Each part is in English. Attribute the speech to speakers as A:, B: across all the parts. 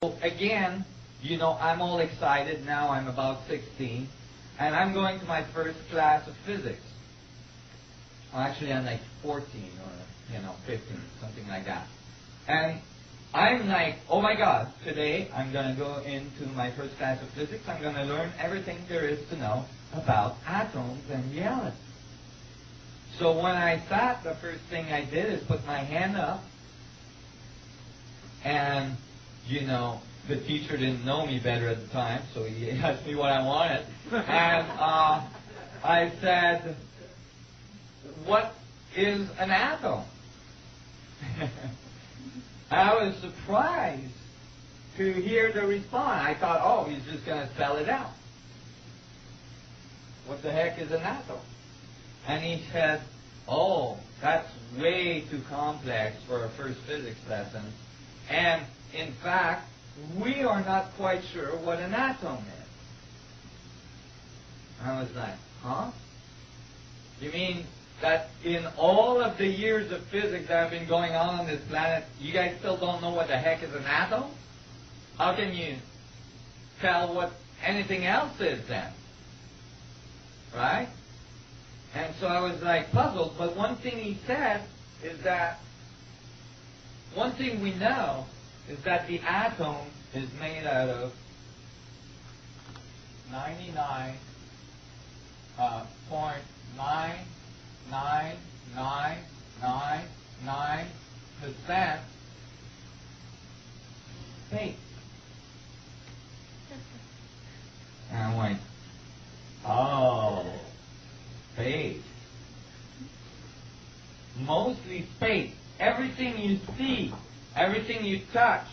A: So again, you know, I'm all excited. Now I'm about 16, and I'm going to my first class of physics. Well, actually, I'm like 14 or, 15, something like that. And I'm like, oh my God, today I'm going to go into my first class of physics. I'm going to learn everything there is to know about atoms and reality. So when I sat, the first thing I did is put my hand up, and the teacher didn't know me better at the time, so he asked me what I wanted. And I said, what is an atom? I was surprised to hear the response. I thought, oh, he's just going to spell it out. What the heck is an atom? And he said, oh, that's way too complex for a first physics lesson. And in fact, we are not quite sure what an atom is. I was like, huh? You mean that in all of the years of physics that have been going on this planet, you guys still don't know what the heck is an atom? How can you tell what anything else is then? Right? And so I was like puzzled, but one thing he said is that one thing we know is that the atom is made out of 99.99999% space. And I'm like, oh, space. Mostly space. Everything you see, everything you touch,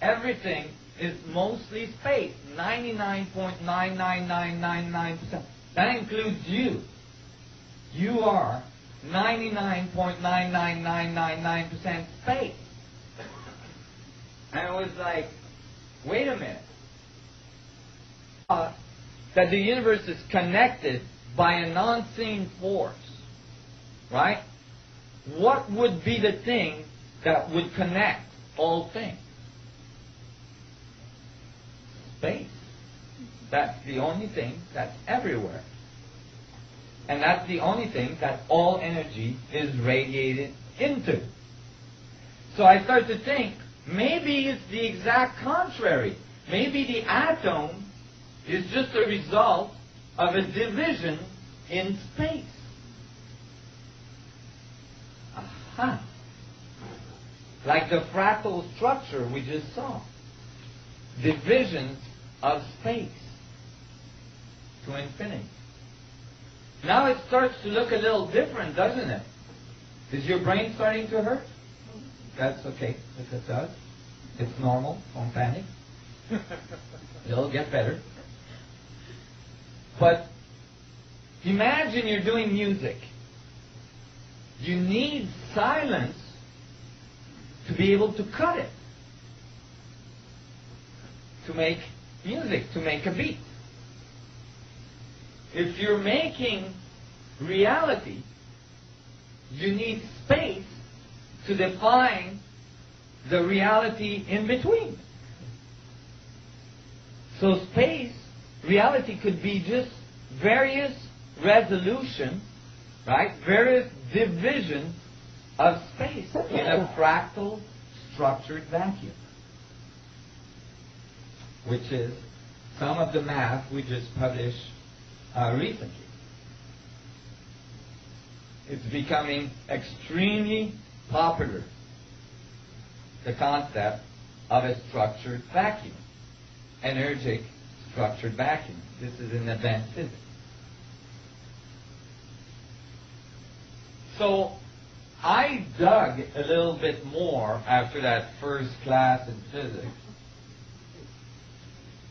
A: everything is mostly space. 99.99999%. That includes you. You are 99.99999% space. And I was like, wait a minute. That the universe is connected by a non-seen force, right? What would be the thing that would connect all things? Space. That's the only thing that's everywhere. And that's the only thing that all energy is radiated into. So I start to think, maybe it's the exact contrary. Maybe the atom is just a result of a division in space. Aha. Like the fractal structure we just saw. Divisions of space to infinity. Now it starts to look a little different, doesn't it? Is your brain starting to hurt? That's okay, if it does. It's normal, don't panic. It'll get better. But imagine you're doing music. You need silence to be able to cut it, to make music, to make a beat. If you're making reality, you need space to define the reality in between. So space, reality could be just various resolution, right? Various divisions of space in a fractal structured vacuum, which is some of the math we just published recently. It's becoming extremely popular, the concept of a structured vacuum, energetic structured vacuum. This is in advanced physics. So I dug a little bit more after that first class in physics,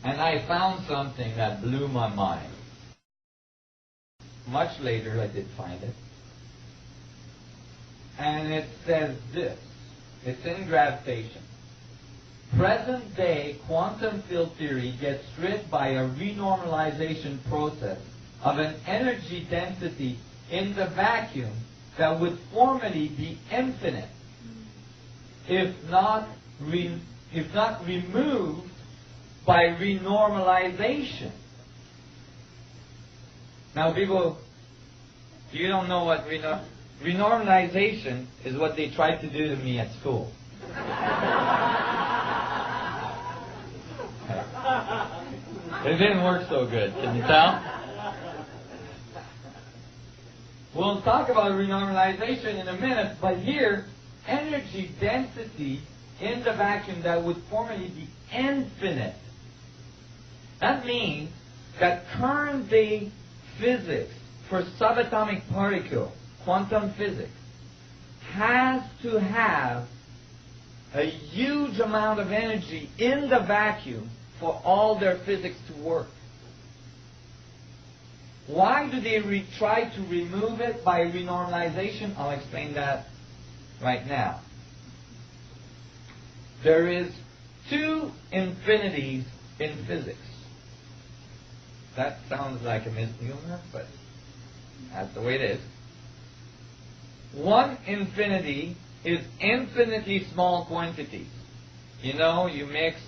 A: and I found something that blew my mind. Much later I did find it. And it says this. It's in gravitation. Present-day quantum field theory gets rid by a renormalization process of an energy density in the vacuum that would formerly be infinite, if not is not removed by renormalization. Now people, you don't know what renormalization is. What they tried to do to me at school. It didn't work so good, can you tell? We'll talk about renormalization in a minute, but here, energy density in the vacuum that would formerly be infinite. That means that current day physics for subatomic particle, quantum physics, has to have a huge amount of energy in the vacuum for all their physics to work. Why do they try to remove it by renormalization? I'll explain that right now. There is two infinities in physics. That sounds like a misnomer, but that's the way it is. One infinity is infinitely small quantities. You know, you mix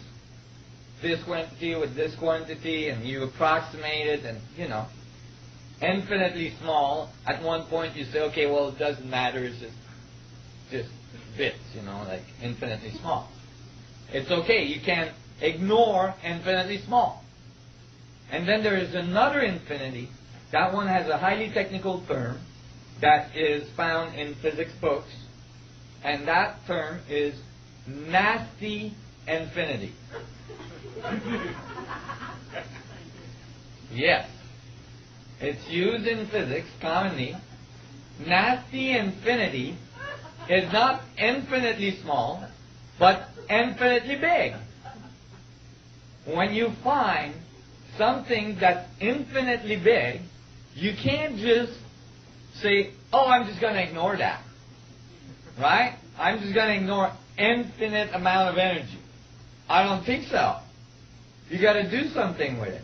A: this quantity with this quantity and you approximate it, and you know, infinitely small. At one point you say, okay, well, it doesn't matter, it's just bits, you know, like infinitely small. It's okay, you can't ignore infinitely small. And then there is another infinity. That one has a highly technical term that is found in physics books, and that term is nasty infinity. Yes. It's used in physics commonly. Nasty infinity is not infinitely small, but infinitely big. When you find something that's infinitely big, you can't just say, oh, I'm just going to ignore that. Right? I'm just going to ignore infinite amount of energy. I don't think so. You got to do something with it.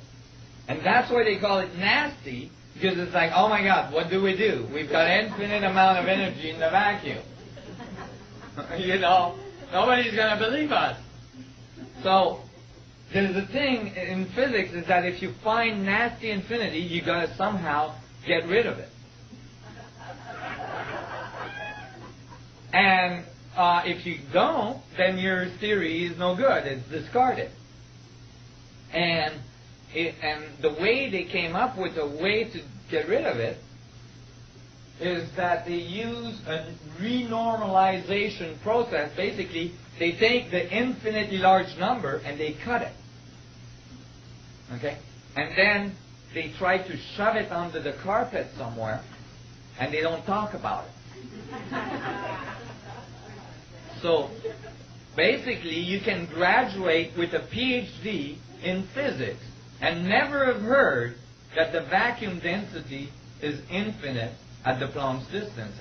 A: And that's why they call it nasty, because it's like, oh my God, what do? We've got infinite amount of energy in the vacuum. You know, nobody's going to believe us. So, there's a thing in physics is that if you find nasty infinity, you got to somehow get rid of it. And if you don't, then your theory is no good. It's discarded. And the way they came up with a way to get rid of it is that they use a renormalization process. Basically, they take the infinitely large number and they cut it. Okay? And then they try to shove it under the carpet somewhere, and they don't talk about it. So, basically, you can graduate with a PhD in physics and never have heard that the vacuum density is infinite at the Planck's distance.